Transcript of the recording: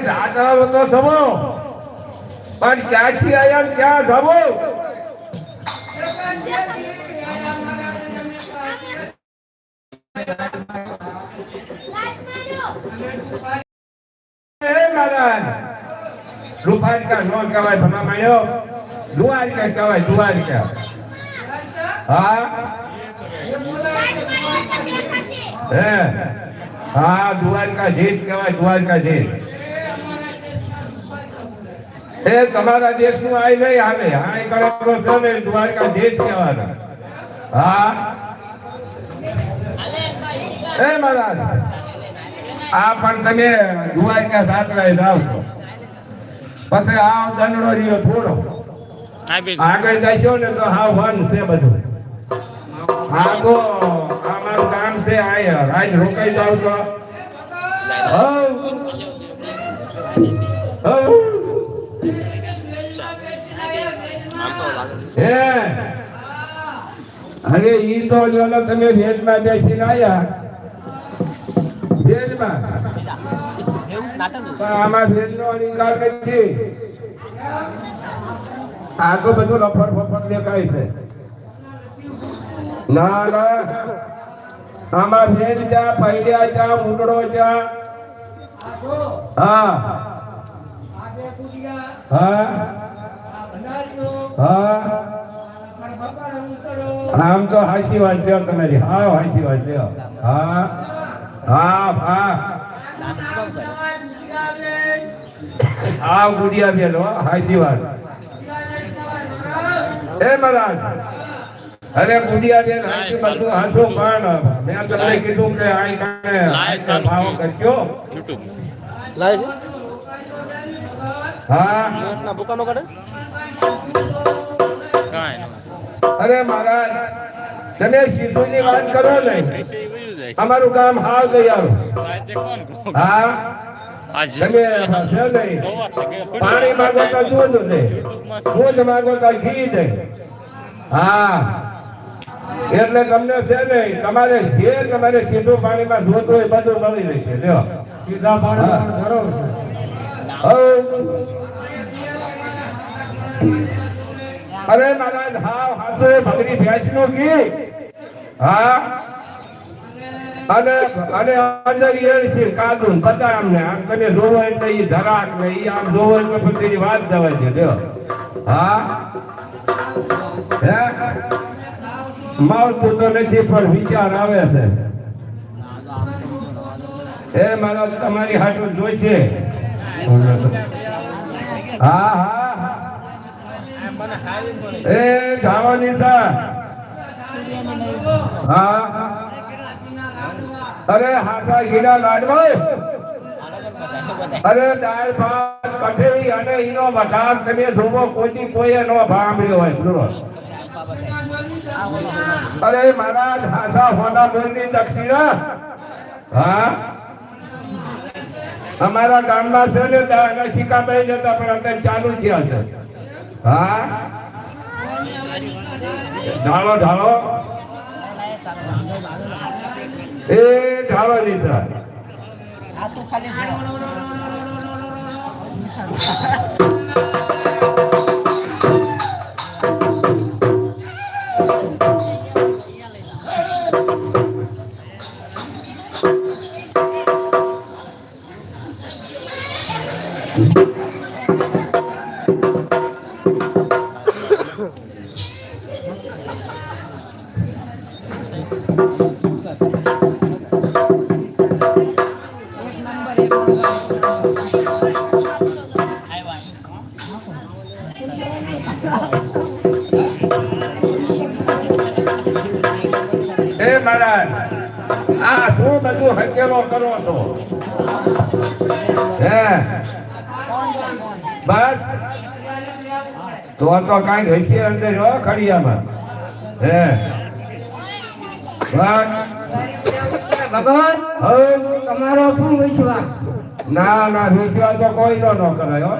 જાત્રાઓ તો સમો પણ ક્યાંથી આયા ક્યાં જવો? દ્વારકા નો કહેવાય ભલા માયો, દ્વારકા કહેવાય દ્વારકા. હા હે હા દ્વારકાધીશ કહેવાય દ્વારકાધીશ. એ તમારા દેશ નું આઈ નહીં હાલે, હા કરો છો ને દ્વારકાધીશ કહેવાના. હા એ મહારાજ આ પણ તમે દ્વારકા સાતરાય જાવ છો પછી આ દંડો રહ્યો થોડો આગળ જશો ને તો હા વન છે બધું. હા તો અમારું કામ છે આયર આજ રોકાઈ જાવ તો અરે ઈ તો જો તમે ભેટમાં બેસીને આયા ભેટમાં આમાં ભેટનો નિકાલ નથી. આ તો બધું લફર ફફર દેખાય છે. ના ના આમાં ભેટ ચા પૈડિયા ચા ઉંડળો ચા. હા હા હા આમ તો હાસી વાત લ્યો તમારી. હા હાસી વાત લ્યો. હા હા હા હા ગુડિયા બેલો હાસી વાત. એ મહારાજ અરે ગુડિયા બેન હાસી બધું હાસો પણ મેં તમને કીધું કે આ કાને ભાવ કરજો યુટ્યુબ લાઈવ. હા ના બુકાનો કાઢે. અરે મહારાજ તમે સીધું ની વાત કરો ને, અમારું કામ હાલ તૈયાર. હા તમે પાણી માંગો તો દૂધ દે, દૂધ માંગો તો ઘી દે. હા એટલે તમને છે ને તમારે જે તમારે સીધું પાણીમાં જોતું હોય બધું મળી રહેશે. લ્યો સીધા પાણી કરો. અરે મહારાજ હાવ હાથો ભગરી ભેંસ નું ઘી. હા અને અને અંદર એ છે કાદુન બધા અમને આમ તમે જોવો એટલે એ ધરાક ને એ આમ જોવો એટલે પછી વાત જવાય છે. લ્યો હા હે માવતું તો નથી પણ વિચાર આવે છે. એ મહારાજ તમારી હાટું જોઈશે. હા હા એ ધાવાની સા. હા અરે હાથા ઘીના લાડવા. અરે દાળ ભાત કઠેરી અને ઈનો વઘાર તમે જોવો કોઈ કોઈએ નો ભાંભળ્યો હોય પૂરો. અરે મહારાજ હાસા હોના બોલની દક્ષિણા. હા અમારા ગામમાં છે ને ત્યાં શિકાભાઈ જતા પણ અત્યારે ચાલુ થયા છે. હા ઢાળો ઢાળો એ ઢાળો નિશા. એ મહારાજ આ શું બધું હકેલો કરો છો? હે બસ તો કઈ હસી અંદર ખડિયામાં. હે ભગવાન તમારો શું વિશ્વાસ? ના ના વિશ્વાસ તો કોઈ નો કરાયો.